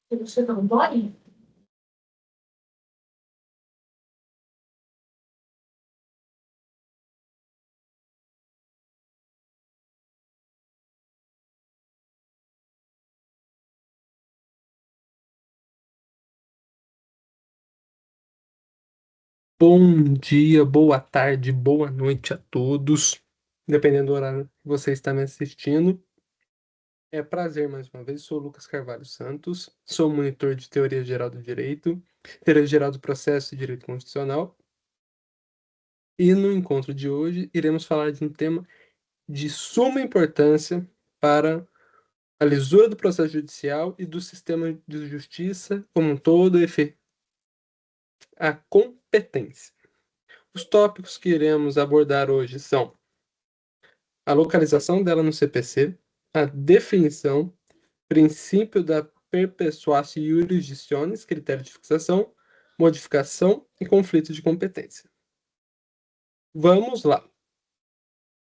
Você não vai? Bom dia, boa tarde, boa noite a todos, dependendo do horário que você está me assistindo. É prazer mais uma vez, sou o Lucas Carvalho Santos, sou monitor de Teoria Geral do Direito, Teoria Geral do Processo e Direito Constitucional, e no encontro de hoje iremos falar de um tema de suma importância para a lisura do processo judicial e do sistema de justiça como um todo, a competência. Os tópicos que iremos abordar hoje são a localização dela no CPC, a definição, princípio da perpetuatio jurisdictionis, critério de fixação, modificação e conflito de competência. Vamos lá.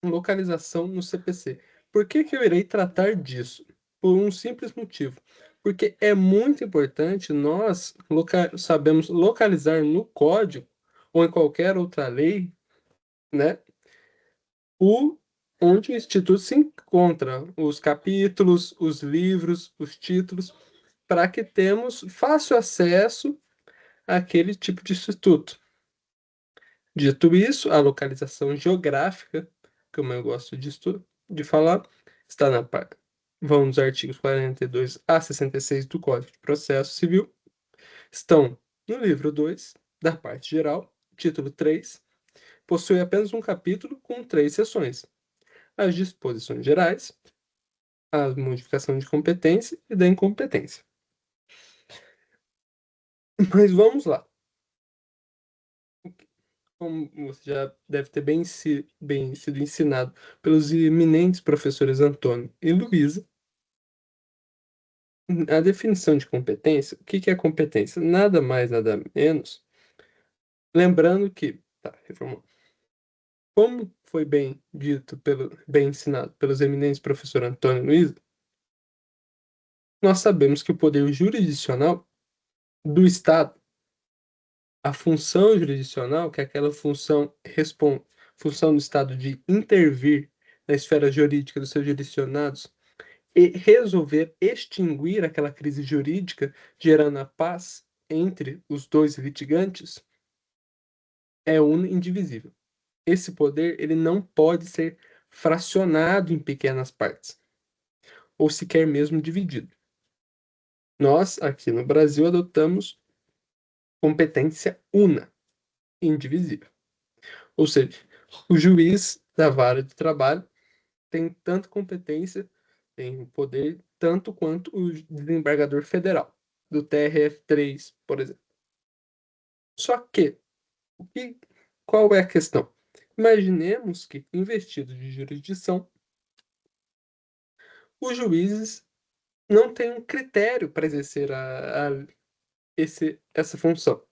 Localização no CPC. Por que que eu irei tratar disso? Por um simples motivo. Porque é muito importante nós sabemos localizar no código ou em qualquer outra lei, né, o, onde o Instituto se encontra, os capítulos, os livros, os títulos, para que temos fácil acesso àquele tipo de instituto. Dito isso, a localização geográfica, como eu gosto de falar, está vão nos artigos 42 a 66 do Código de Processo Civil, estão no livro 2, da parte geral, título 3, possui apenas um capítulo com 3 seções: as disposições gerais, a modificação de competência e da incompetência. Mas vamos lá. Como você já deve ter bem sido ensinado pelos eminentes professores Antônio e Luísa, a definição de competência, o que que é competência? Nada mais, nada menos. Lembrando que, tá, reformando. Como foi bem dito, bem ensinado pelos eminentes professores Antônio e Luísa, nós sabemos que o poder jurisdicional do Estado, a função jurisdicional, que é aquela função do Estado de intervir na esfera jurídica dos seus jurisdicionados e resolver extinguir aquela crise jurídica, gerando a paz entre os dois litigantes, é indivisível. Esse poder ele não pode ser fracionado em pequenas partes, ou sequer mesmo dividido. Nós, aqui no Brasil, adotamos competência una, indivisível. Ou seja, o juiz da vara de trabalho tem tanta competência, tem poder tanto quanto o desembargador federal, do TRF3, por exemplo. Só que, o que, qual é a questão? Imaginemos que, investidos de jurisdição, os juízes não têm um critério para exercer essa função,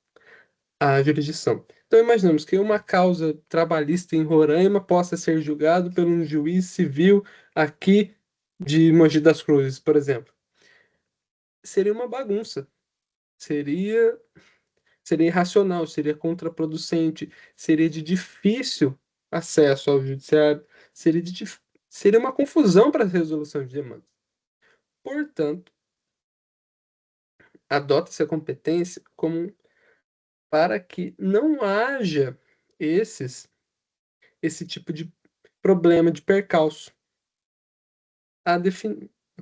a jurisdição. Então, imaginemos que uma causa trabalhista em Roraima possa ser julgado por um juiz civil aqui de Mogi das Cruzes, por exemplo. Seria uma bagunça, seria, seria irracional, seria contraproducente, seria de difícil acesso ao judiciário, seria, seria uma confusão para a resolução de demandas. Portanto, adota-se a competência como para que não haja esses esse tipo de problema de percalço. A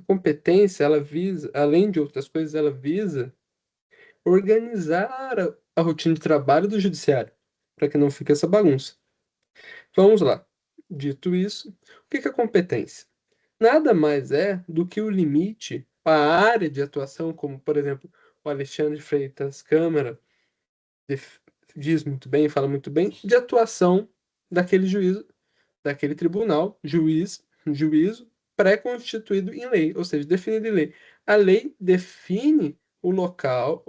competência, ela visa, além de outras coisas, ela visa organizar a rotina de trabalho do judiciário, para que não fique essa bagunça. Vamos lá. Dito isso, o que que é competência? Nada mais é do que o limite, a área de atuação, como, por exemplo, o Alexandre Freitas Câmara def- diz muito bem, fala muito bem, de atuação daquele juízo, daquele tribunal, juízo pré-constituído em lei, ou seja, definido em lei. A lei define o local,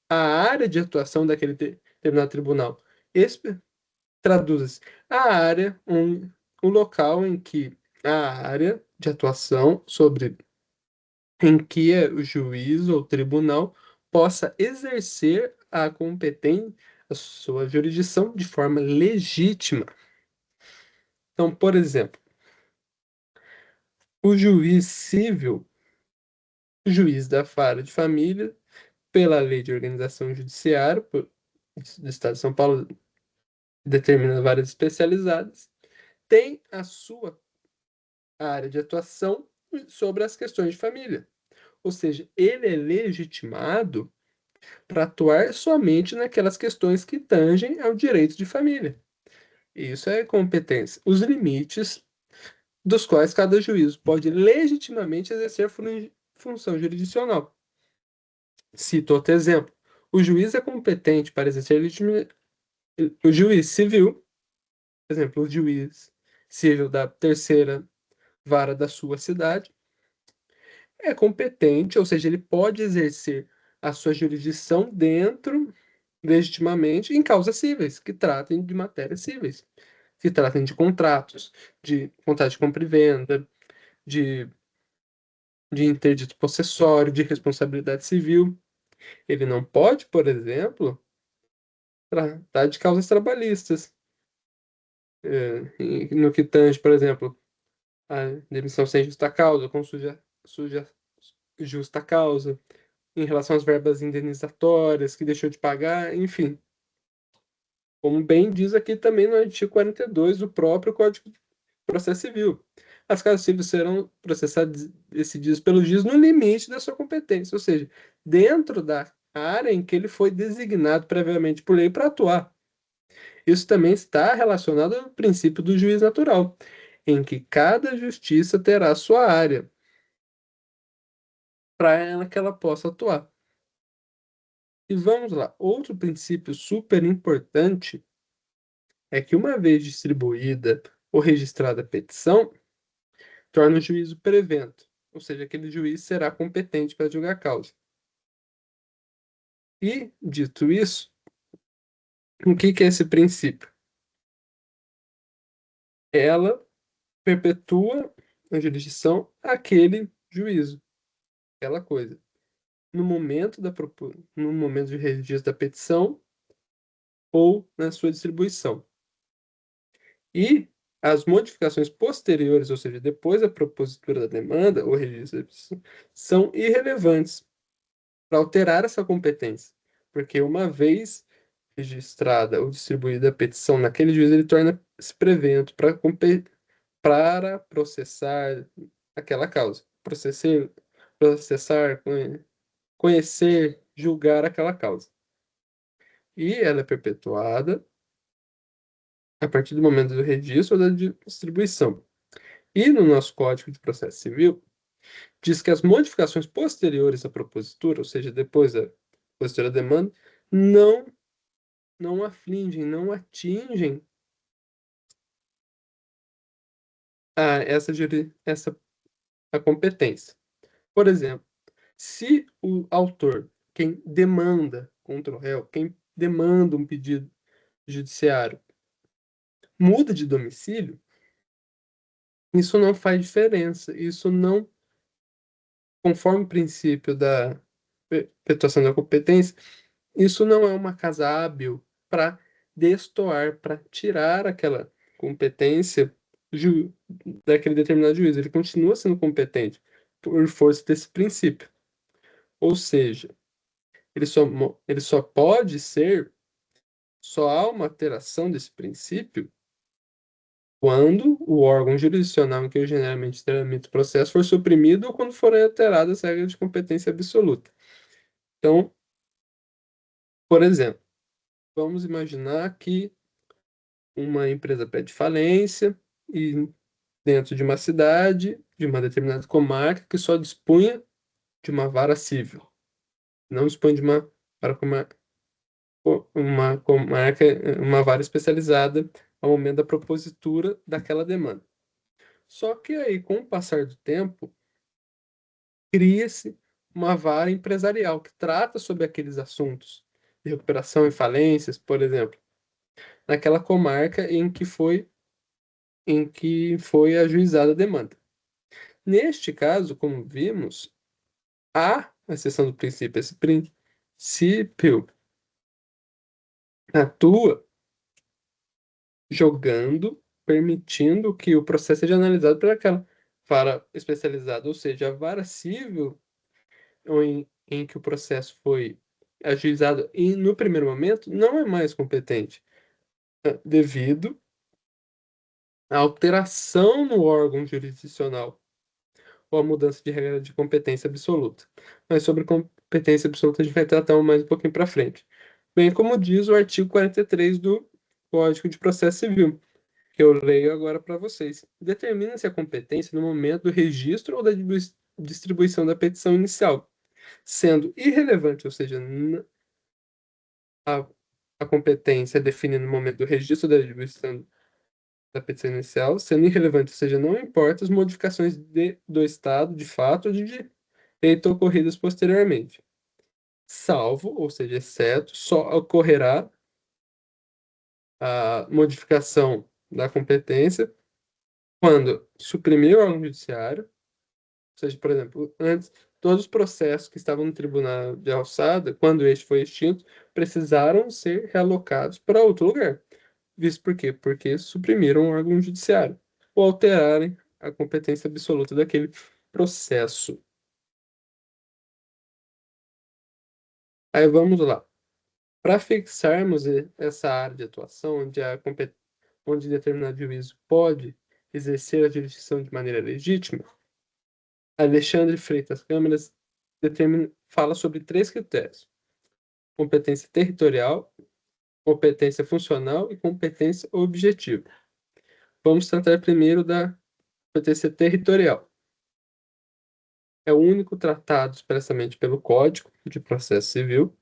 a área de atuação daquele determinado tribunal. Esse traduz a área, o local em que a área de atuação sobre em que o juiz ou tribunal possa exercer a competência, a sua jurisdição de forma legítima. Então, por exemplo, o juiz civil, o juiz da vara de família, pela Lei de Organização Judiciária do Estado de São Paulo, determina varas especializadas, tem a sua área de atuação sobre as questões de família. Ou seja, ele é legitimado para atuar somente naquelas questões que tangem ao direito de família. Isso é competência. Os limites dos quais cada juízo pode legitimamente exercer função jurisdicional. Cito outro exemplo. O juiz é competente para exercer o juiz civil, por exemplo, o juiz civil da terceira vara da sua cidade, é competente, ou seja, ele pode exercer a sua jurisdição dentro, legitimamente, em causas cíveis, que tratem de matérias cíveis, que tratem de contratos, de contrato de compra e venda, de, de interdito possessório, de responsabilidade civil. Ele não pode, por exemplo, tratar de causas trabalhistas, no que tange, por exemplo, a demissão sem justa causa, com suja justa causa, em relação às verbas indenizatórias que deixou de pagar, enfim. Como bem diz aqui também no artigo 42 do próprio Código de Processo Civil. As causas civis serão processadas, decididas pelo juiz no limite da sua competência, ou seja, dentro da área em que ele foi designado previamente por lei para atuar. Isso também está relacionado ao princípio do juiz natural, em que cada justiça terá sua área para ela que ela possa atuar. E vamos lá, outro princípio super importante é que, uma vez distribuída ou registrada a petição, torna o juízo prevento, ou seja, aquele juiz será competente para julgar a causa. E, dito isso, o que é esse princípio? Ela perpetua a jurisdição àquele juízo, aquela coisa. No momento de registro da petição ou na sua distribuição. E as modificações posteriores, ou seja, depois da propositura da demanda ou registro da petição, são irrelevantes para alterar essa competência, porque uma vez registrada ou distribuída a petição naquele juiz, ele torna-se prevento para processar aquela causa. Processar, conhecer, julgar aquela causa. E ela é perpetuada a partir do momento do registro ou da distribuição. E no nosso Código de Processo Civil, diz que as modificações posteriores à propositura, ou seja, depois da propositura da demanda, não, não afligem, não atingem a competência. Por exemplo, se o autor, quem demanda contra o réu, quem demanda um pedido judiciário, muda de domicílio, isso não faz diferença. Isso não, conforme o princípio da perpetuação da competência, isso não é uma casa hábil para destoar, para tirar aquela competência ju- daquele determinado juiz. Ele continua sendo competente por força desse princípio. Ou seja, ele só pode ser, só há uma alteração desse princípio quando o órgão jurisdicional em que originariamente tramita o processo for suprimido ou quando forem alteradas as regras de competência absoluta. Então, por exemplo, vamos imaginar que uma empresa pede falência e, dentro de uma cidade, de uma determinada comarca, que só dispunha de uma vara civil, não dispõe de uma vara uma comarca, uma vara especializada ao momento da propositura daquela demanda. Só que aí, com o passar do tempo, cria-se uma vara empresarial que trata sobre aqueles assuntos de recuperação e falências, por exemplo, naquela comarca em que foi ajuizada a demanda. Neste caso, como vimos, A exceção do princípio, esse princípio atua jogando, permitindo que o processo seja analisado por aquela vara especializada, ou seja, a vara civil em que o processo foi ajuizado e no primeiro momento não é mais competente, devido à alteração no órgão jurisdicional ou à mudança de regra de competência absoluta. Mas sobre competência absoluta a gente vai tratar mais um pouquinho para frente. Bem como diz o artigo 43 do Código de Processo Civil, que eu leio agora para vocês. Determina-se a competência no momento do registro ou da distribuição da petição inicial, sendo irrelevante, ou seja, a, a competência é definida no momento do registro da distribuição da petição inicial, sendo irrelevante, ou seja, não importa as modificações do Estado, de fato ou de direito ocorridas posteriormente, salvo, ou seja, exceto, só ocorrerá a modificação da competência quando suprimir o órgão judiciário, ou seja, por exemplo, antes, todos os processos que estavam no tribunal de alçada, quando este foi extinto, precisaram ser realocados para outro lugar. Visto por quê? Porque suprimiram o órgão judiciário ou alterarem a competência absoluta daquele processo. Aí vamos lá. Para fixarmos essa área de atuação, onde determinado juízo pode exercer a jurisdição de maneira legítima, Alexandre Freitas Câmeras fala sobre três critérios: competência territorial, competência funcional e competência objetiva. Vamos tratar primeiro da competência territorial. É o único tratado expressamente pelo Código de Processo Civil,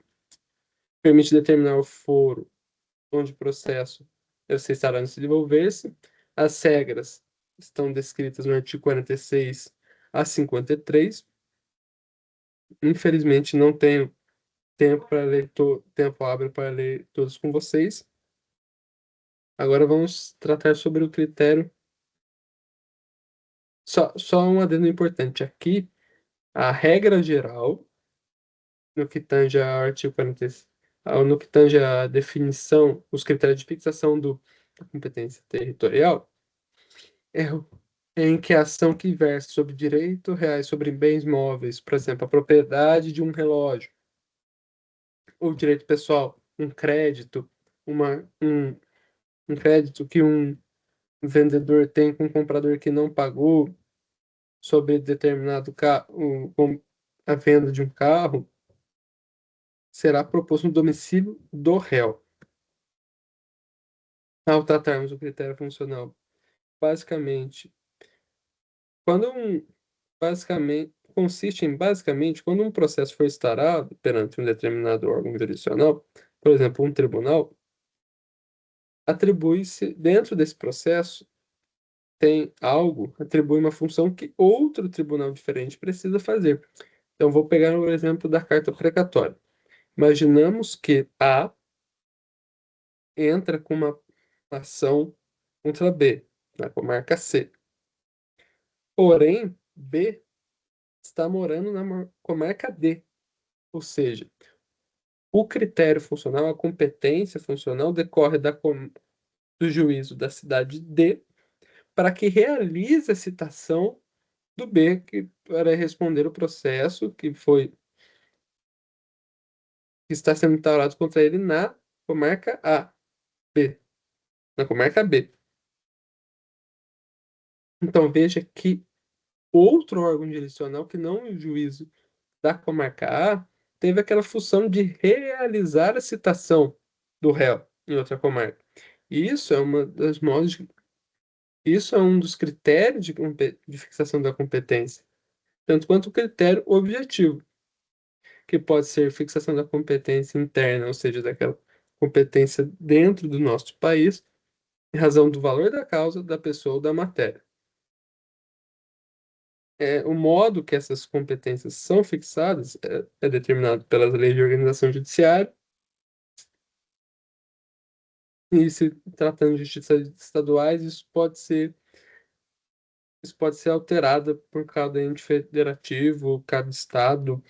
permite determinar o foro onde o processo deve ser instalado e se desenvolver-se. As regras estão descritas no artigo 46 a 53. Infelizmente, não tenho tempo hábil para ler todos com vocês. Agora vamos tratar sobre o critério. Só um adendo importante aqui. A regra geral, no que tange ao artigo 46, no que tange à definição, os critérios de fixação da competência territorial, é, em que a ação que versa sobre direitos reais sobre bens móveis, por exemplo, a propriedade de um relógio, ou direito pessoal, um crédito, um crédito que um vendedor tem com um comprador que não pagou sobre determinado carro, a venda de um carro, será proposto no domicílio do réu. Ao tratarmos o critério funcional, basicamente, quando um, consiste em basicamente quando um processo for instaurado perante um determinado órgão jurisdicional, por exemplo, um tribunal, atribui-se dentro desse processo atribui uma função que outro tribunal diferente precisa fazer. Então, vou pegar o exemplo da carta precatória. Imaginamos que A entra com uma ação contra B, na comarca C. Porém, B está morando na comarca D. Ou seja, o critério funcional, a competência funcional, decorre do juízo da cidade D para que realize a citação do B para responder o processo que está sendo instaurado contra ele na comarca A, B, na comarca B. Então veja que outro órgão jurisdicional, que não o juízo da comarca A, teve aquela função de realizar a citação do réu em outra comarca. Isso é uma das modos isso é um dos critérios de fixação da competência, tanto quanto o critério objetivo, que pode ser fixação da competência interna, ou seja, daquela competência dentro do nosso país, em razão do valor da causa, da pessoa ou da matéria. O modo que essas competências são fixadas é determinado pelas leis de organização judiciária, e se tratando de justiça estaduais, isso pode ser isso pode ser alterado por cada ente federativo, cada estado,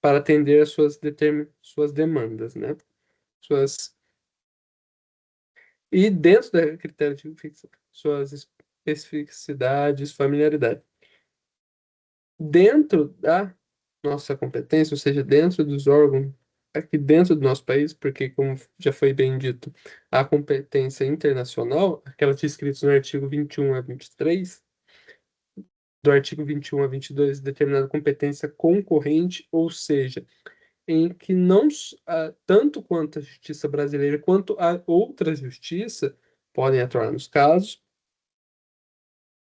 para atender às suas demandas, né? Suas... E dentro da critério de suas especificidades, familiaridade. Dentro da nossa competência, ou seja, dentro dos órgãos, aqui dentro do nosso país, porque, como já foi bem dito, a competência internacional, aquelas descritas no artigo 21 a 23, do artigo 21 a 22, determinada competência concorrente, ou seja, em que não tanto quanto a justiça brasileira quanto a outra justiça podem atuar nos casos,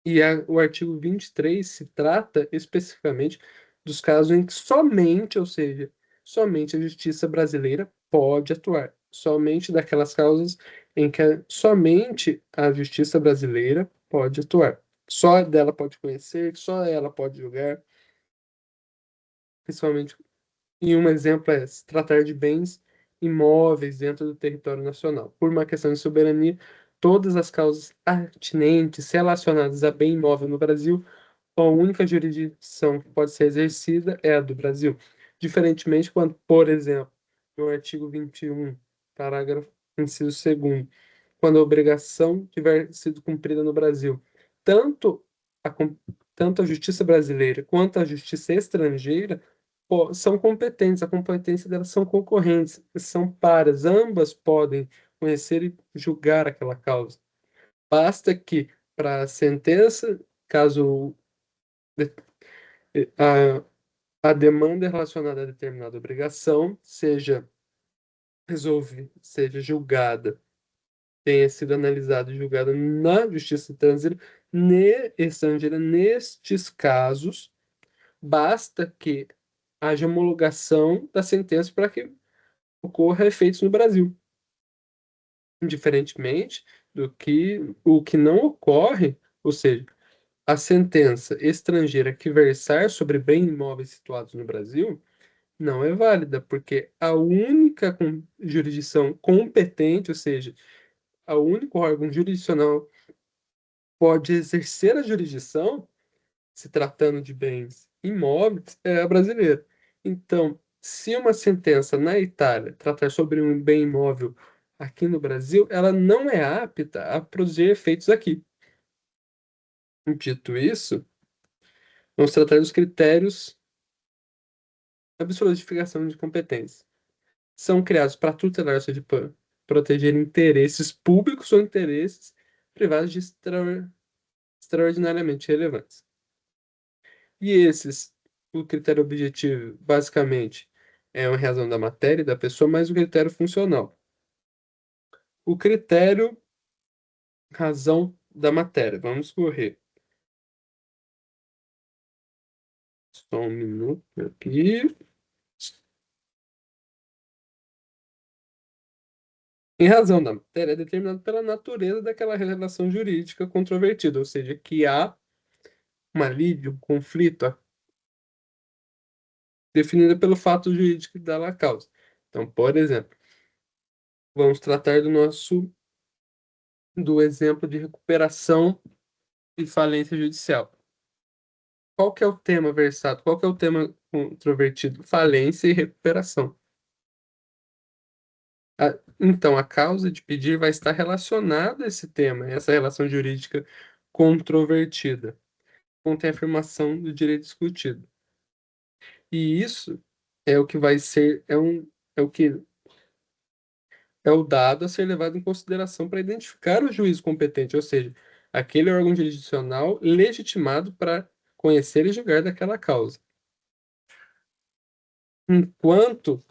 e o artigo 23 se trata especificamente dos casos em que somente, ou seja, somente a justiça brasileira pode atuar. Somente daquelas causas em que somente a justiça brasileira pode atuar. Só dela pode conhecer, só ela pode julgar, principalmente. E um exemplo é se tratar de bens imóveis dentro do território nacional. Por uma questão de soberania, todas as causas atinentes relacionadas a bem imóvel no Brasil, a única jurisdição que pode ser exercida é a do Brasil. Diferentemente quando, por exemplo, no artigo 21, parágrafo, inciso 2º, quando a obrigação tiver sido cumprida no Brasil, tanto a, com- tanto a justiça brasileira quanto a justiça estrangeira são competentes, a competência delas são concorrentes, são pares, ambas podem conhecer e julgar aquela causa. Basta que, para a sentença, caso a, a demanda relacionada a determinada obrigação seja julgada, tenha sido analisada e julgada na justiça estrangeira, nestes casos, basta que haja homologação da sentença para que ocorra efeitos no Brasil. Indiferentemente do que o que não ocorre, ou seja, a sentença estrangeira que versar sobre bens imóveis situados no Brasil não é válida, porque a única jurisdição competente, ou seja, a único órgão jurisdicional pode exercer a jurisdição, se tratando de bens imóveis, é a brasileira. Então, se uma sentença na Itália tratar sobre um bem imóvel aqui no Brasil, ela não é apta a produzir efeitos aqui. Dito isso, vamos tratar dos critérios absolutos de fixação de competência. São criados para tutelar, ou seja, para proteger interesses públicos ou interesses privados de extraordinariamente relevantes. E esses, o critério objetivo, basicamente, é uma razão da matéria e da pessoa, mais o critério funcional. O critério razão da matéria. Vamos correr. Só um minuto aqui. Em razão da matéria, é determinado pela natureza daquela relação jurídica controvertida, ou seja, que há uma lide, um conflito definida pelo fato jurídico que dá a causa. Então, por exemplo, vamos tratar do exemplo de recuperação e falência judicial. Qual que é o tema versado? Qual que é o tema controvertido? Falência e recuperação. Então, a causa de pedir vai estar relacionada a esse tema, essa relação jurídica controvertida, contém a afirmação do direito discutido. E isso é o que vai ser, é o que é o dado a ser levado em consideração para identificar o juízo competente, ou seja, aquele órgão jurisdicional legitimado para conhecer e julgar daquela causa. Enquanto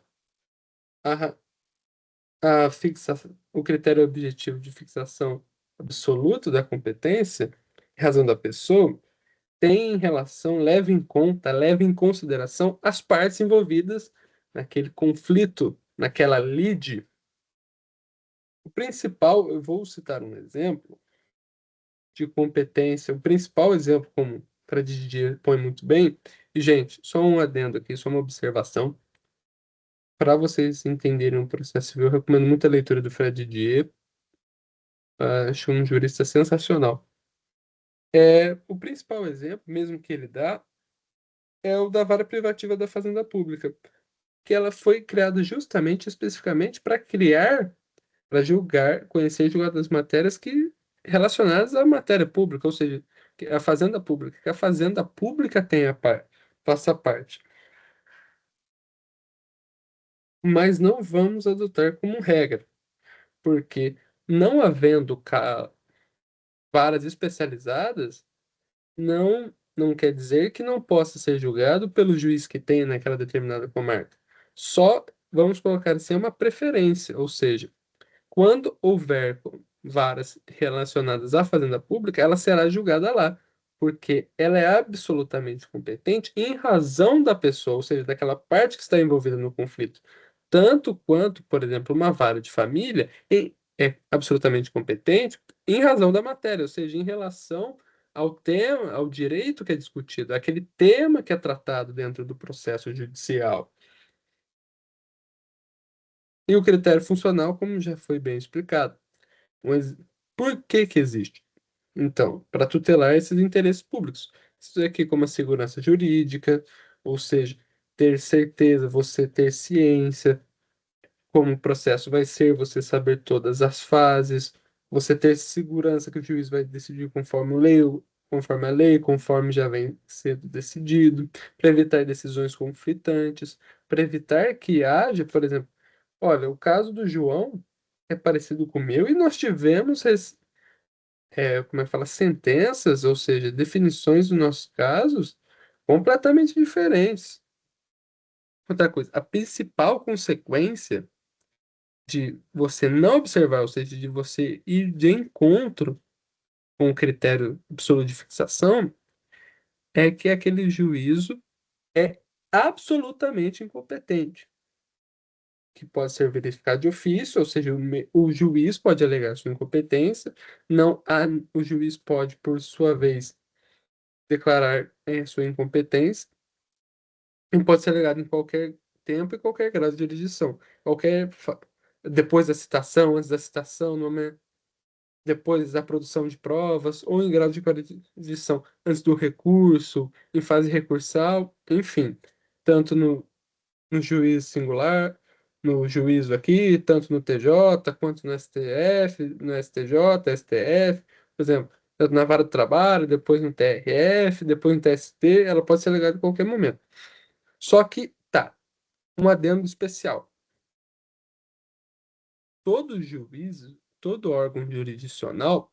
a, o critério objetivo de fixação absoluto da competência, razão da pessoa, tem em relação, leva em consideração as partes envolvidas naquele conflito, naquela lide. O principal, eu vou citar um exemplo de competência, o principal exemplo, como o Fred Didier põe muito bem, e, gente, só um adendo aqui, só uma observação. Para vocês entenderem o processo civil, eu recomendo muito a leitura do Fred Didier. Acho um jurista sensacional. O principal exemplo, mesmo que ele dá, é o da vara privativa da Fazenda Pública, que ela foi criada justamente, especificamente, para julgar, conhecer e julgar das matérias que relacionadas à matéria pública, ou seja, a Fazenda Pública, que a Fazenda Pública faça parte. Mas não vamos adotar como regra, porque não havendo varas especializadas, não quer dizer que não possa ser julgado pelo juiz que tem naquela determinada comarca. Só vamos colocar assim uma preferência, ou seja, quando houver varas relacionadas à fazenda pública, ela será julgada lá, porque ela é absolutamente competente em razão da pessoa, ou seja, daquela parte que está envolvida no conflito. Tanto quanto, por exemplo, uma vara de família é absolutamente competente em razão da matéria, ou seja, em relação ao tema, ao direito que é discutido, aquele tema que é tratado dentro do processo judicial. E o critério funcional, como já foi bem explicado. Mas por que que existe? Então, para tutelar esses interesses públicos. Isso aqui como a segurança jurídica, ou seja, ter certeza, você ter ciência, como o processo vai ser, você saber todas as fases, você ter segurança que o juiz vai decidir conforme a lei, conforme já vem sendo decidido, para evitar decisões conflitantes, para evitar que haja, por exemplo, olha, o caso do João é parecido com o meu e nós tivemos como é que fala, sentenças, ou seja, definições dos nossos casos completamente diferentes. Outra coisa, a principal consequência de você não observar, ou seja, de você ir de encontro com o critério absoluto de fixação, é que aquele juízo é absolutamente incompetente, que pode ser verificado de ofício, ou seja, o juiz pode alegar sua incompetência, não há, o juiz pode, por sua vez, declarar sua incompetência e pode ser alegado em qualquer tempo e qualquer grau de jurisdição. Depois da citação, antes da citação, depois da produção de provas, ou em grau de jurisdição, antes do recurso, em fase recursal, enfim, tanto no juízo singular, no juízo aqui, tanto no TJ, quanto no STF, no STJ, STF, por exemplo, tanto na vara do trabalho, depois no TRF, depois no TST, ela pode ser alegada em qualquer momento. Só que, tá, um adendo especial. Todo juízo, todo órgão jurisdicional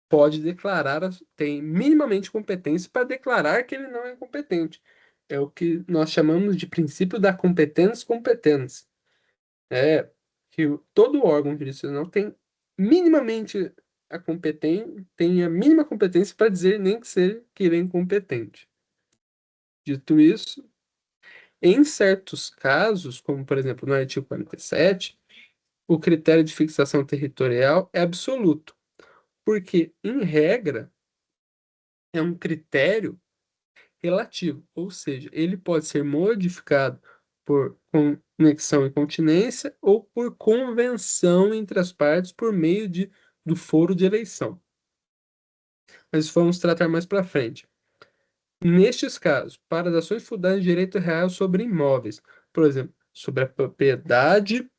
pode declarar, tem minimamente competência para declarar que ele não é competente. É o que nós chamamos de princípio da competens competens. É que todo órgão jurisdicional tem minimamente tem a mínima competência para dizer nem que ele é incompetente. Dito isso, em certos casos, como por exemplo no artigo 47, o critério de fixação territorial é absoluto, porque, em regra, é um critério relativo, ou seja, ele pode ser modificado por conexão e continência ou por convenção entre as partes por meio do foro de eleição. Mas isso vamos tratar mais para frente. Nestes casos, para as ações fundadas em direito real sobre imóveis, por exemplo, sobre a propriedade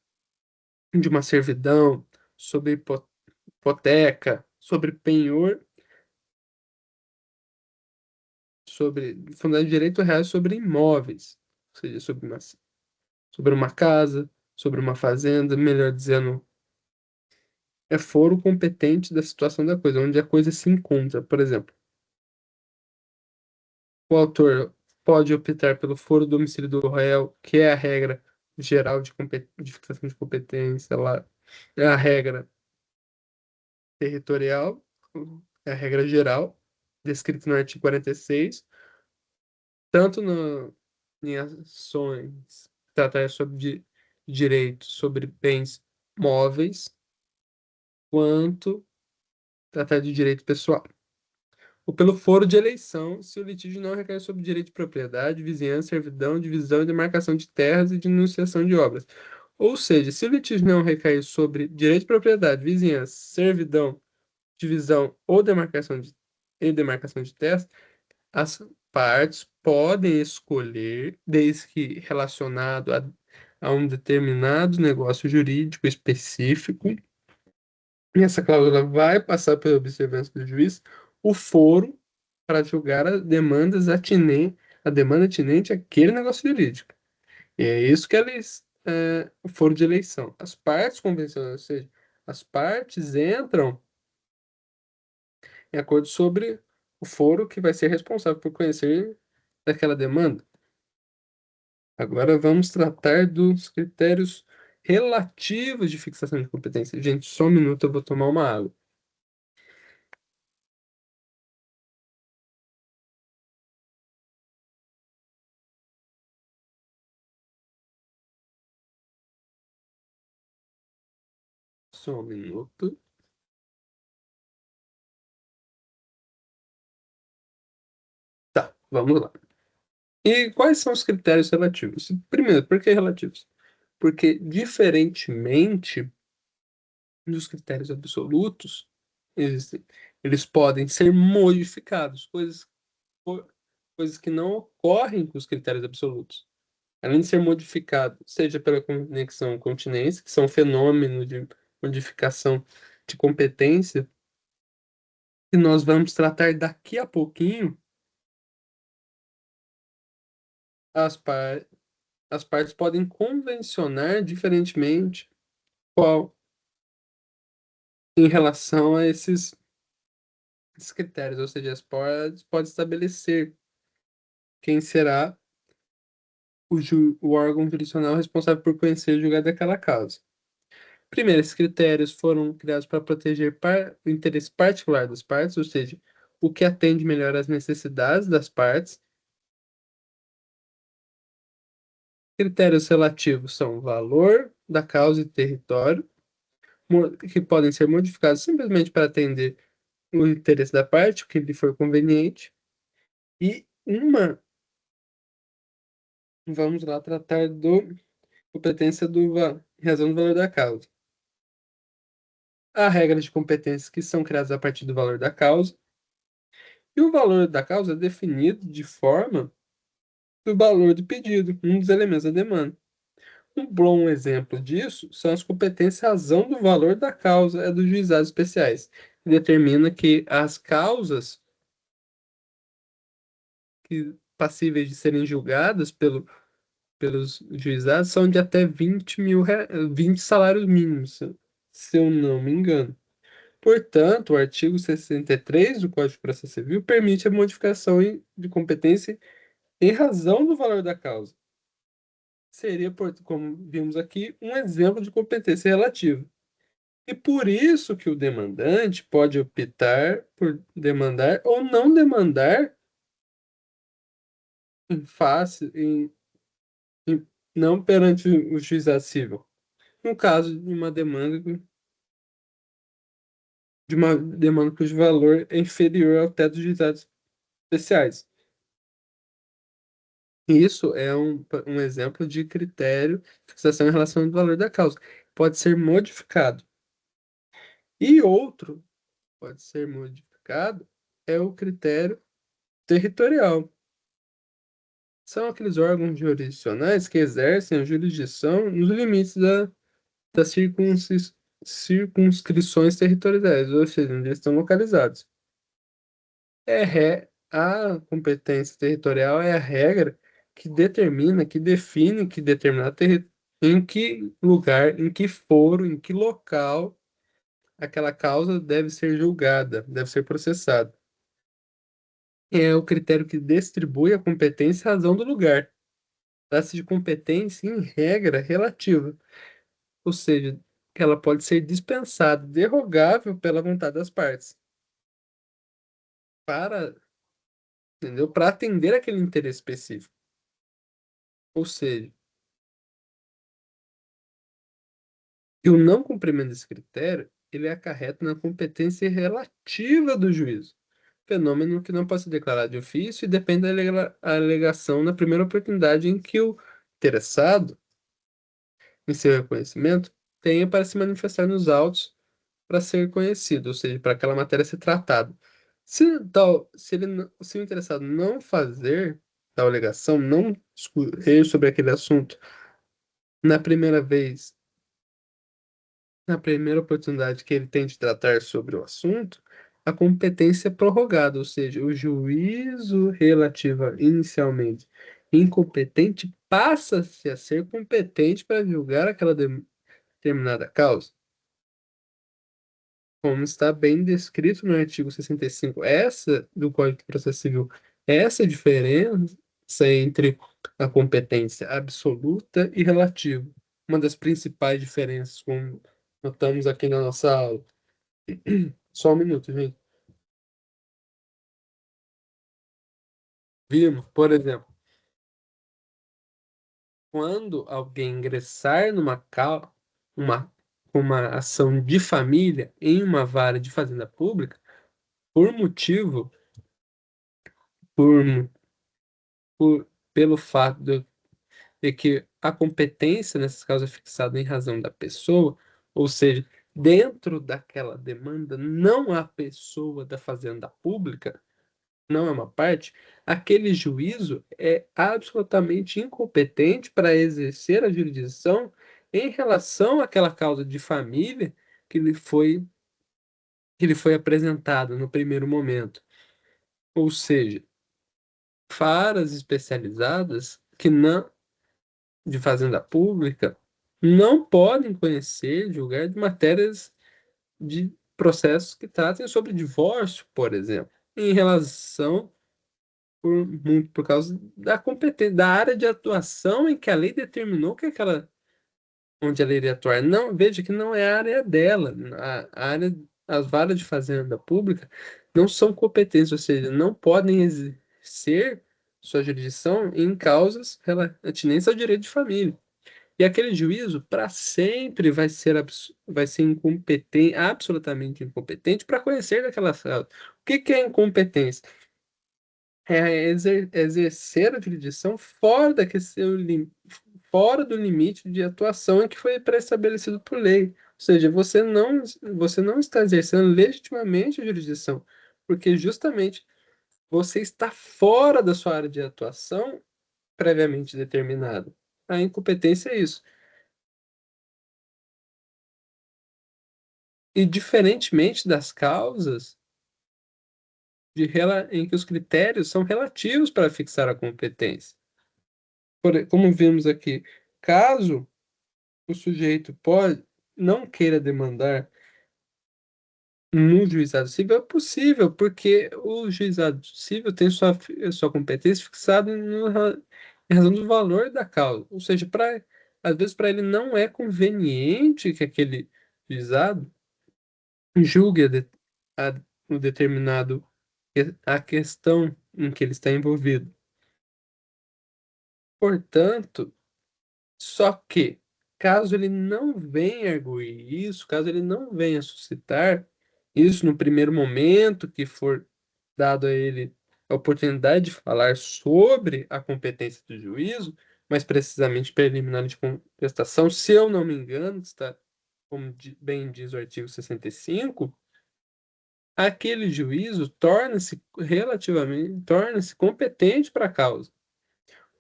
de uma servidão, sobre hipoteca, sobre penhor, sobre fundado em direito real sobre imóveis, ou seja, sobre uma casa, sobre uma fazenda, melhor dizendo, é foro competente da situação da coisa, onde a coisa se encontra. Por exemplo, o autor pode optar pelo foro do domicílio do réu, que é a regra geral de fixação de competência lá, é a regra territorial, é a regra geral, descrita no artigo 46, tanto em ações tratar sobre direitos sobre bens móveis, quanto tratar de direito pessoal. Ou pelo foro de eleição, se o litígio não recai sobre direito de propriedade, vizinhança, servidão, divisão e demarcação de terras e de enunciação de obras. Ou seja, se o litígio não recair sobre direito de propriedade, vizinhança, servidão divisão ou demarcação de terras, as partes podem escolher, desde que relacionado a um determinado negócio jurídico específico, e essa cláusula vai passar pela observância do juiz, o foro para julgar a demanda atinente àquele negócio jurídico. E é isso que eles, o foro de eleição. As partes convencionais, ou seja, as partes entram em acordo sobre o foro que vai ser responsável por conhecer daquela demanda. Agora vamos tratar dos critérios relativos de fixação de competência. Gente, só um minuto, eu vou tomar uma água. Só um minuto. Tá, vamos lá. E quais são os critérios relativos? Primeiro, por que relativos? Porque, diferentemente dos critérios absolutos, eles podem ser modificados, co- coisas que não ocorrem com os critérios absolutos. Além de ser modificado, seja pela conexão continência, que são fenômenos de modificação de competência, que nós vamos tratar daqui a pouquinho, as, par as partes podem convencionar diferentemente qual em relação a esses critérios, ou seja, as partes podem estabelecer quem será o órgão jurisdicional responsável por conhecer e julgar daquela causa. Primeiro, esses critérios foram criados para proteger o interesse particular das partes, ou seja, o que atende melhor às necessidades das partes. Critérios relativos são valor da causa e território, que podem ser modificados simplesmente para atender o interesse da parte, o que lhe for conveniente. E vamos lá tratar do competência razão do valor da causa. Há regras de competência que são criadas a partir do valor da causa, e o valor da causa é definido de forma do valor do pedido, um dos elementos da demanda. Um bom exemplo disso são as competências razão do valor da causa dos juizados especiais, que determina que as causas passíveis de serem julgadas pelos juizados são de até 20 salários mínimos, se eu não me engano. Portanto, o artigo 63 do Código de Processo Civil permite a modificação de competência em razão do valor da causa. Seria, como vimos aqui, um exemplo de competência relativa. E por isso que o demandante pode optar por demandar ou não demandar em face, não perante o juiz civil. No caso de uma demanda cujo valor é inferior ao teto dos juizados especiais. Isso é um exemplo de critério de fixação em relação ao valor da causa. Pode ser modificado. E outro pode ser modificado é o critério territorial. São aqueles órgãos jurisdicionais que exercem a jurisdição nos limites das circunscrições territoriais, ou seja, onde eles estão localizados. A competência territorial é a regra que determina, que define que determinado em que lugar, em que foro, em que local aquela causa deve ser julgada, deve ser processada. É o critério que distribui a competência em razão do lugar. Trata-se de competência em regra relativa, ou seja, que ela pode ser dispensada, derrogável pela vontade das partes, para, entendeu? Para atender aquele interesse específico. Ou seja, e o não cumprimento desse critério, ele acarreta na competência relativa do juízo, fenômeno que não pode ser declarado de ofício e depende da alegação na primeira oportunidade em que o interessado, em seu reconhecimento, tenha para se manifestar nos autos para ser conhecido, ou seja, para aquela matéria ser tratada. Se o interessado não fazer tal alegação, não discorrer sobre aquele assunto na primeira vez, na primeira oportunidade que ele tem de tratar sobre o assunto, a competência é prorrogada, ou seja, o juízo relativo inicialmente incompetente passa-se a ser competente para julgar aquela determinada causa, como está bem descrito no artigo 65, essa do Código de Processo Civil, essa é a diferença entre a competência absoluta e relativa, uma das principais diferenças, como notamos aqui na nossa aula. Só um minuto, gente. Vimos, por exemplo, quando alguém ingressar uma, uma ação de família em uma vara de fazenda pública, por motivo, por, pelo fato de que a competência nessas causas é fixada em razão da pessoa, ou seja, dentro daquela demanda, não a pessoa da fazenda pública, não é uma parte, aquele juízo é absolutamente incompetente para exercer a jurisdição em relação àquela causa de família que lhe foi apresentada no primeiro momento. Ou seja, varas especializadas que não de fazenda pública não podem conhecer, julgar de matérias de processos que tratem sobre divórcio, por exemplo, em relação muito por causa da competência, da área de atuação em que a lei determinou que aquela onde ela iria atuar. Não, veja que não é a área dela. A área, as varas de fazenda pública não são competentes, ou seja, não podem exercer sua jurisdição em causas atinentes ao direito de família. E aquele juízo, para sempre, vai ser incompetente, absolutamente incompetente para conhecer daquela causa. O que que é incompetência? É exercer a jurisdição fora do limite de atuação em que foi pré-estabelecido por lei. Ou seja, você não está exercendo legitimamente a jurisdição, porque justamente você está fora da sua área de atuação previamente determinada. A incompetência é isso. E diferentemente das causas em que os critérios são relativos para fixar a competência. Como vimos aqui, caso o sujeito não queira demandar no juizado civil, é possível, porque o juizado civil tem sua competência fixada em razão do valor da causa. Ou seja, às vezes para ele não é conveniente que aquele juizado julgue a, o determinado a questão em que ele está envolvido. Portanto, só que, caso ele não venha arguir isso, caso ele não venha suscitar isso no primeiro momento que for dado a ele a oportunidade de falar sobre a competência do juízo, mas precisamente preliminar de contestação, se eu não me engano, está, como bem diz o artigo 65, aquele juízo torna-se competente para a causa.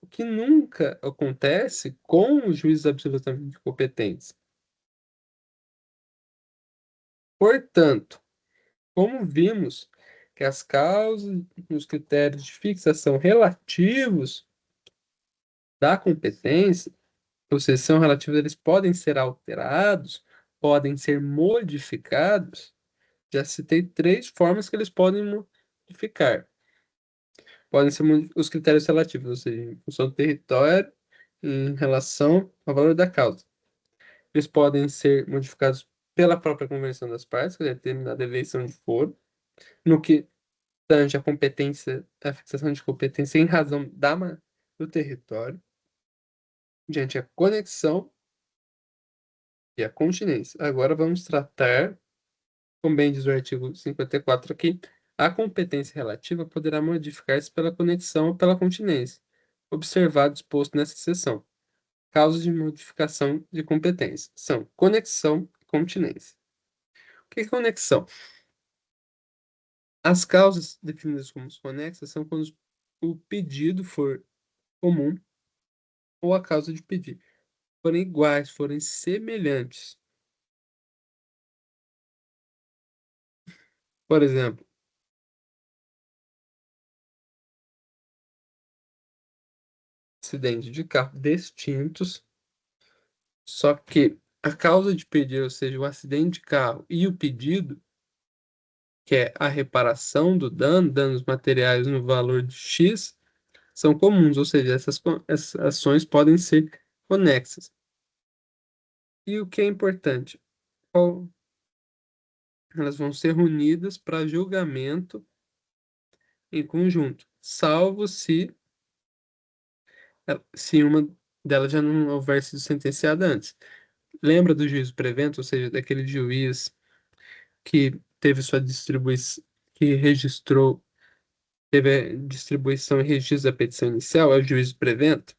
O que nunca acontece com os juízes absolutamente competentes. Portanto, como vimos que as causas e os critérios de fixação relativos da competência, ou seja, são relativos, eles podem ser alterados, podem ser modificados, já citei três formas que eles podem modificar. Podem ser os critérios relativos, ou seja, em função do território, em relação ao valor da causa. Eles podem ser modificados pela própria convenção das partes, que é determinada eleição de foro, no que tange a competência, a fixação de competência em razão do território, diante a conexão e a continência. Agora vamos tratar, como bem diz o artigo 54 aqui, a competência relativa poderá modificar-se pela conexão ou pela continência, observado exposto nessa seção. Causas de modificação de competência são conexão e continência. O que é conexão? As causas definidas como conexas são quando o pedido for comum ou a causa de pedir forem iguais, forem semelhantes. Por exemplo, acidente de carro distintos, só que a causa de pedir, ou seja, o acidente de carro e o pedido, que é a reparação do dano, danos materiais no valor de X, são comuns, ou seja, essas ações podem ser conexas. E o que é importante? Elas vão ser reunidas para julgamento em conjunto, salvo se uma delas já não houver sido sentenciada antes. Lembra do juízo prevento, ou seja, daquele juiz que teve sua distribuição, que registrou, teve a distribuição e registro da petição inicial, é o juízo prevento?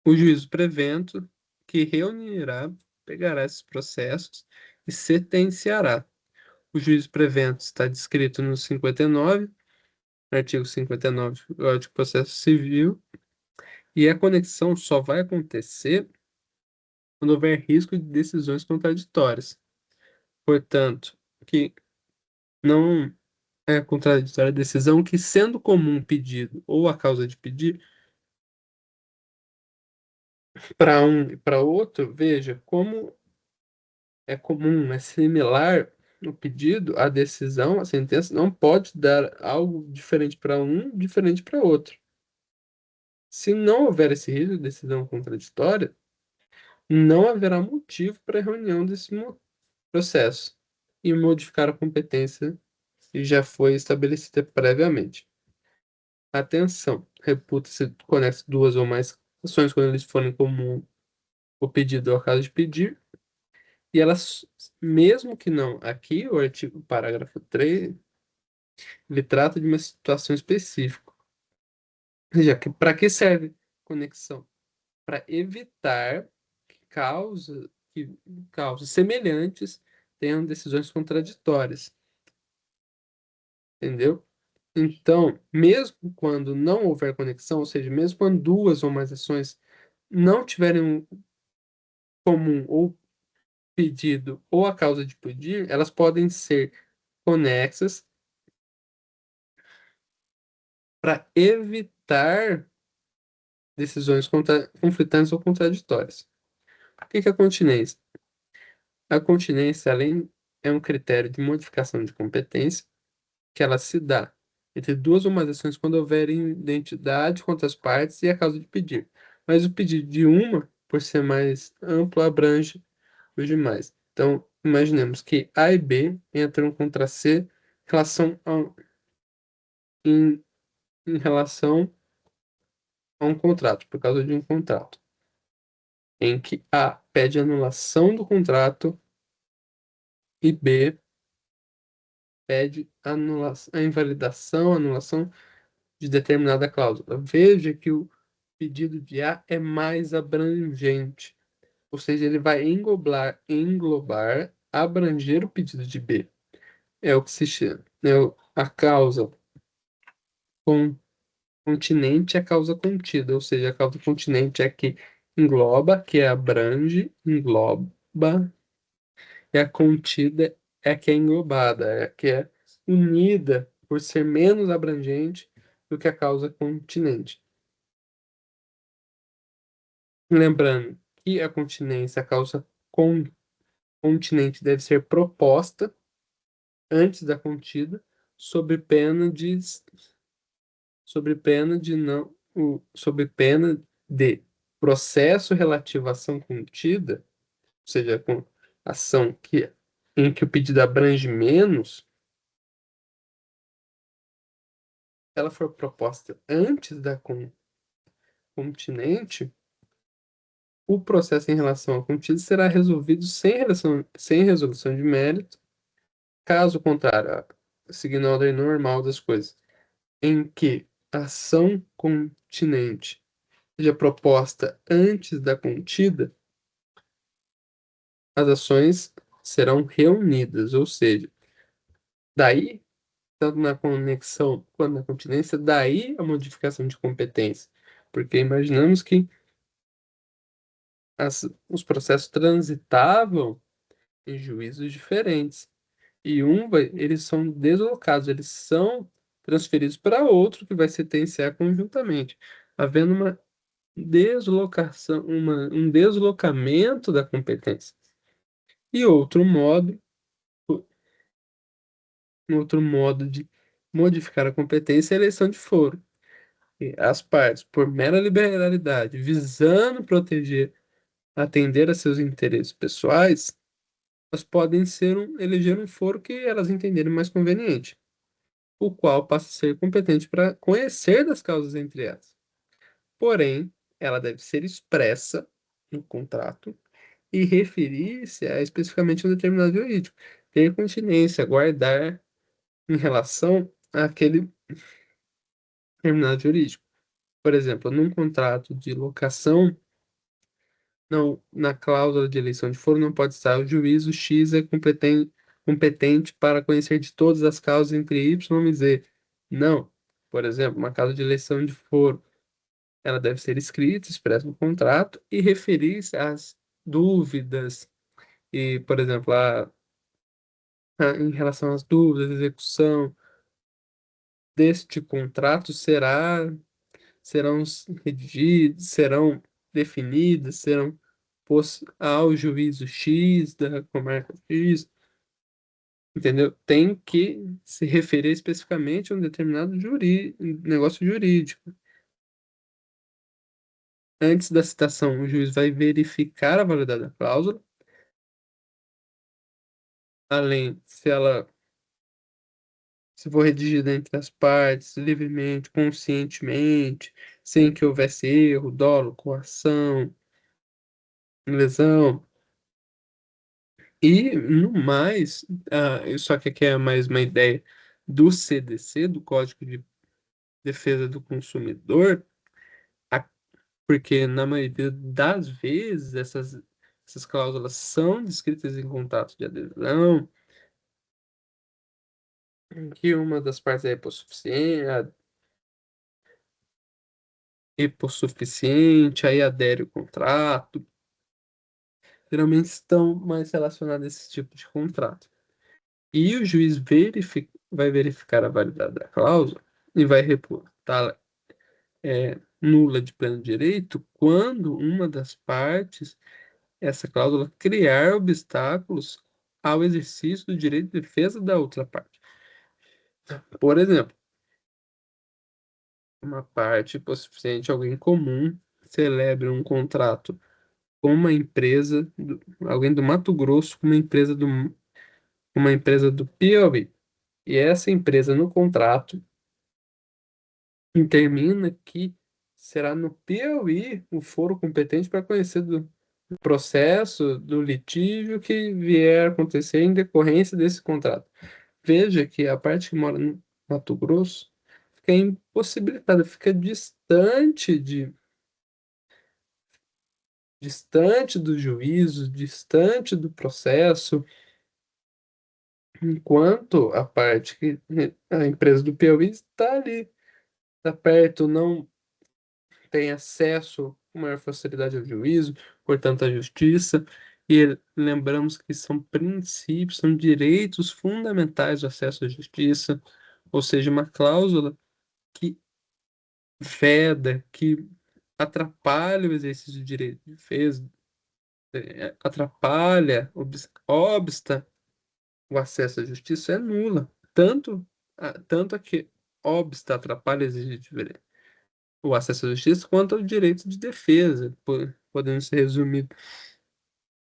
O juízo prevento que reunirá, pegará esses processos e sentenciará. O juízo prevento está descrito no 59, artigo 59 do Código de Processo Civil, e a conexão só vai acontecer quando houver risco de decisões contraditórias. Portanto, que não é contraditória a decisão que, sendo comum o pedido ou a causa de pedir, para um e para outro, veja como é comum, é similar o pedido, a decisão, a sentença não pode dar algo diferente para um, diferente para outro. Se não houver esse risco de decisão contraditória, não haverá motivo para a reunião desse processo e modificar a competência que já foi estabelecida previamente. Atenção, reputa-se conecta duas ou mais ações quando eles forem comum o pedido ou a causa de pedir, e elas, mesmo que não, aqui o artigo, parágrafo 3 ele trata de uma situação específica. Veja, que, para que serve conexão? Para evitar que causas semelhantes tenham decisões contraditórias, entendeu? Então, mesmo quando não houver conexão, ou seja, mesmo quando duas ou mais ações não tiverem um comum ou pedido ou a causa de pedir, elas podem ser conexas para evitar decisões conflitantes ou contraditórias. O que que é a continência? A continência, além, é um critério de modificação de competência que ela se dá entre duas ou mais ações quando houver identidade contra as partes e a causa de pedir. Mas o pedido de uma, por ser mais amplo, abrange os demais. Então, imaginemos que A e B entram contra C em, em relação a um contrato, por causa de um contrato, em que A pede anulação do contrato e B pede a invalidação, anulação de determinada cláusula. Veja que o pedido de A é mais abrangente, ou seja, ele vai englobar, abranger o pedido de B. É o que se chama, a causa continente é a causa contida, ou seja, a causa continente é a que engloba, que abrange, engloba, e a contida é a que é englobada, é a que é unida por ser menos abrangente do que a causa continente. Lembrando que a continência, a causa continente deve ser proposta antes da contida, sob pena de sob pena de processo relativo à ação contida, ou seja, com ação em que o pedido abrange menos, ela for proposta antes da continente, o processo em relação ao contido será resolvido sem resolução de mérito, caso contrário, seguindo a ordem normal das coisas, em que a ação continente seja proposta antes da contida, as ações serão reunidas, ou seja, daí, tanto na conexão quanto na continência, daí a modificação de competência. Porque imaginamos que os processos transitavam em juízos diferentes. E eles são deslocados, eles são transferidos para outro que vai sentenciar conjuntamente, havendo uma deslocação, um deslocamento da competência. E outro modo de modificar a competência é a eleição de foro. E as partes, por mera liberalidade, visando proteger, atender a seus interesses pessoais, elas podem eleger um foro que elas entenderem mais conveniente, o qual passa a ser competente para conhecer das causas entre elas. Porém, ela deve ser expressa no contrato e referir-se a especificamente um determinado jurídico, ter continência, guardar em relação àquele determinado jurídico. Por exemplo, num contrato de locação, não, na cláusula de eleição de foro não pode estar o juízo X é competente para conhecer de todas as causas entre Y e Z. Não. Por exemplo, uma causa de eleição de foro, ela deve ser escrita, expressa no contrato e referir-se às dúvidas e, por exemplo, em relação às dúvidas, execução deste contrato serão redigidas, serão definidas, serão postas ao juízo X da comarca X, entendeu? Tem que se referir especificamente a um determinado negócio jurídico. Antes da citação, o juiz vai verificar a validade da cláusula, além se for redigida entre as partes, livremente, conscientemente, sem que houvesse erro, dolo, coação, lesão. E, no mais, só que aqui é mais uma ideia do CDC, do Código de Defesa do Consumidor, a- porque na maioria das vezes essas cláusulas são descritas em contrato de adesão, em que uma das partes é hipossuficiente, aí adere o contrato, geralmente estão mais relacionados a esse tipo de contrato. E o juiz vai verificar a validade da cláusula e vai reportá-la nula de pleno direito quando uma das partes, essa cláusula, criar obstáculos ao exercício do direito de defesa da outra parte. Por exemplo, uma parte hipossuficiente, alguém comum, celebra um contrato com uma empresa, alguém do Mato Grosso com uma empresa do Piauí. E essa empresa no contrato determina que será no Piauí o foro competente para conhecer do processo, do litígio que vier a acontecer em decorrência desse contrato. Veja que a parte que mora no Mato Grosso fica impossibilitada, fica distante do juízo, distante do processo, enquanto a empresa do Piauí está ali, está perto, não tem acesso com maior facilidade ao juízo, portanto, à justiça. E lembramos que são princípios, são direitos fundamentais do acesso à justiça, ou seja, uma cláusula que veda, que atrapalha o exercício do direito de defesa, atrapalha, obsta o acesso à justiça é nula. Tanto a que obsta, atrapalha o exercício o acesso à justiça quanto ao direito de defesa, podendo ser resumido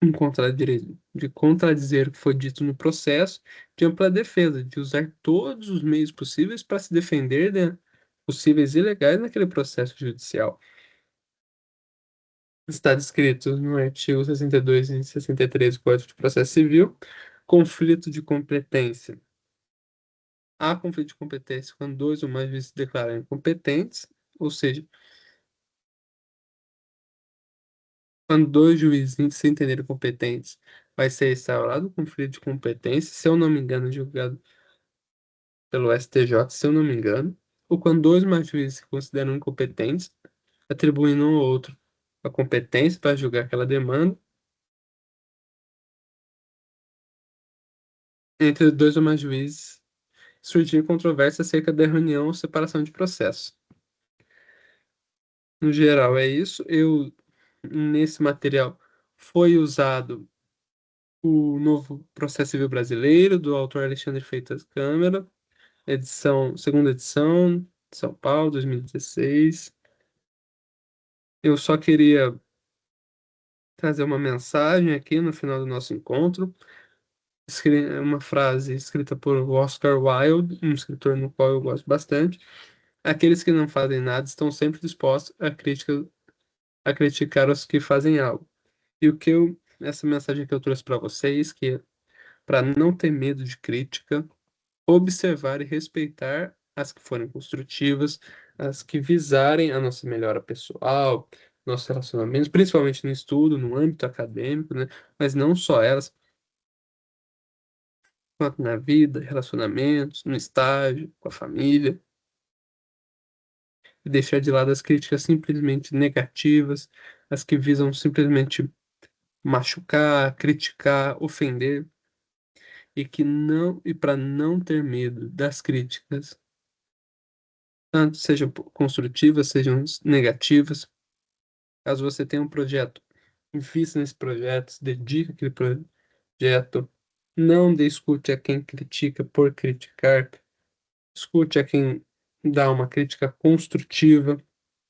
em direito de contradizer o que foi dito no processo, de ampla defesa, de usar todos os meios possíveis para se defender de possíveis ilegais naquele processo judicial. Está descrito no artigo 62 e 63 do Código de Processo Civil, conflito de competência. Há conflito de competência quando dois ou mais juízes se declaram incompetentes, ou seja, quando dois juízes se entenderem competentes, vai ser instaurado o conflito de competência, se eu não me engano, julgado pelo STJ, se eu não me engano, ou quando dois mais juízes se consideram incompetentes, atribuindo um ao outro a competência para julgar aquela demanda, entre dois ou mais juízes surgir controvérsia acerca da reunião ou separação de processo. No geral, é isso. Nesse material, foi usado o novo Processo Civil Brasileiro, do autor Alexandre Freitas Câmara, segunda edição, de São Paulo, 2016. Eu só queria trazer uma mensagem aqui no final do nosso encontro, uma frase escrita por Oscar Wilde, um escritor no qual eu gosto bastante. Aqueles que não fazem nada estão sempre dispostos a criticar os que fazem algo. E essa mensagem que eu trouxe para vocês, que é para não ter medo de crítica, observar e respeitar as que forem construtivas, as que visarem a nossa melhora pessoal, nossos relacionamentos, principalmente no estudo, no âmbito acadêmico, né? Mas não só elas, quanto na vida, relacionamentos, no estágio, com a família, e deixar de lado as críticas simplesmente negativas, as que visam simplesmente machucar, criticar, ofender, e para não ter medo das críticas, tanto sejam construtivas, sejam negativas. Caso você tenha um projeto, invista nesse projeto, se dedique àquele projeto. Não dê escute a quem critica por criticar. Escute a quem dá uma crítica construtiva.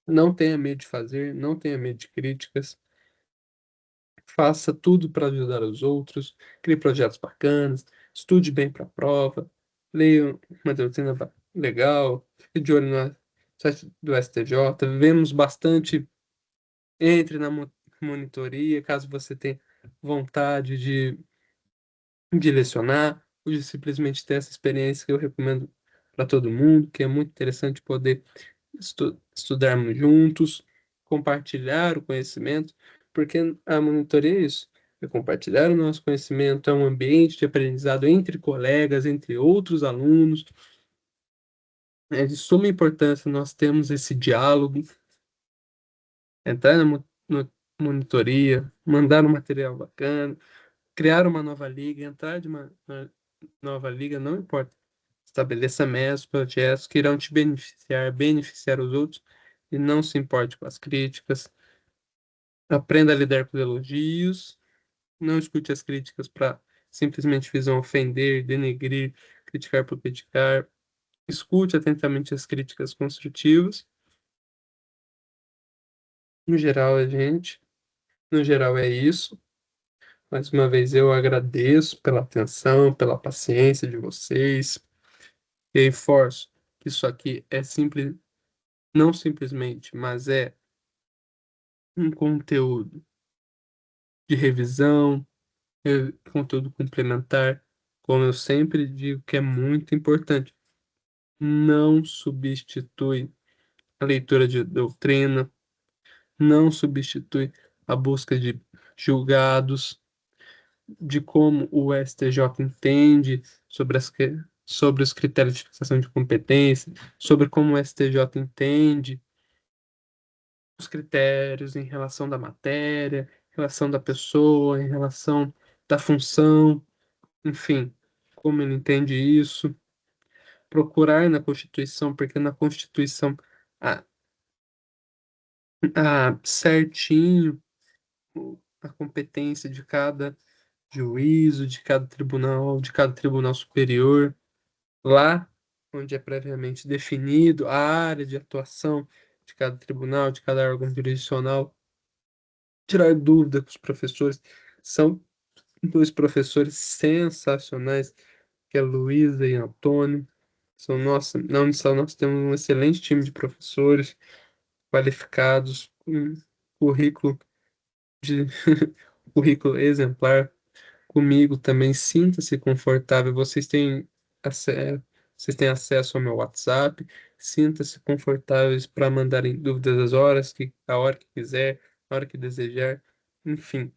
Não tenha medo de fazer, não tenha medo de críticas. Faça tudo para ajudar os outros. Crie projetos bacanas. Estude bem para a prova. Leia uma doutrina legal. Fique de olho no site do STJ. Vemos bastante. Entre na monitoria, caso você tenha vontade de lecionar, ou de simplesmente ter essa experiência que eu recomendo para todo mundo, que é muito interessante poder estudarmos juntos, compartilhar o conhecimento, porque a monitoria é isso, é compartilhar o nosso conhecimento, é um ambiente de aprendizado entre colegas, entre outros alunos. É de suma importância nós termos esse diálogo, entrar na monitoria, mandar um material bacana, criar uma nova liga, entrar de uma nova liga, não importa. Estabeleça metas, projetos que irão te beneficiar, beneficiar os outros e não se importe com as críticas. Aprenda a lidar com os elogios, não escute as críticas para simplesmente visam ofender, denegrir, criticar por criticar. Escute atentamente as críticas construtivas. No geral, no geral é isso. Mais uma vez eu agradeço pela atenção, pela paciência de vocês. E reforço que isso aqui é simples, não simplesmente, mas é um conteúdo de revisão, conteúdo complementar, como eu sempre digo que é muito importante. Não substitui a leitura de doutrina, não substitui a busca de julgados, de como o STJ entende sobre os critérios de fixação de competência, sobre como o STJ entende os critérios em relação da matéria, em relação da pessoa, em relação da função, enfim, como ele entende isso. Procurar na Constituição, porque na Constituição há, há certinho a competência de cada juízo, de cada tribunal superior, lá onde é previamente definido a área de atuação de cada tribunal, de cada órgão jurisdicional, tirar dúvida com os professores. São dois professores sensacionais, que é Luísa e Antônio. Na Unisal nós temos um excelente time de professores qualificados, um currículo de currículo exemplar. Comigo também sinta-se confortável. Vocês têm acesso ao meu WhatsApp. Sinta-se confortáveis para mandarem dúvidas a hora que quiser, a hora que desejar. Enfim,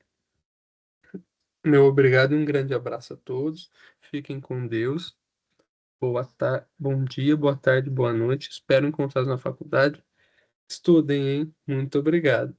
Meu obrigado e um grande abraço a todos. Fiquem com Deus. Bom dia, boa tarde, boa noite. Espero encontrá-los na faculdade. Estudem, hein? Muito obrigado.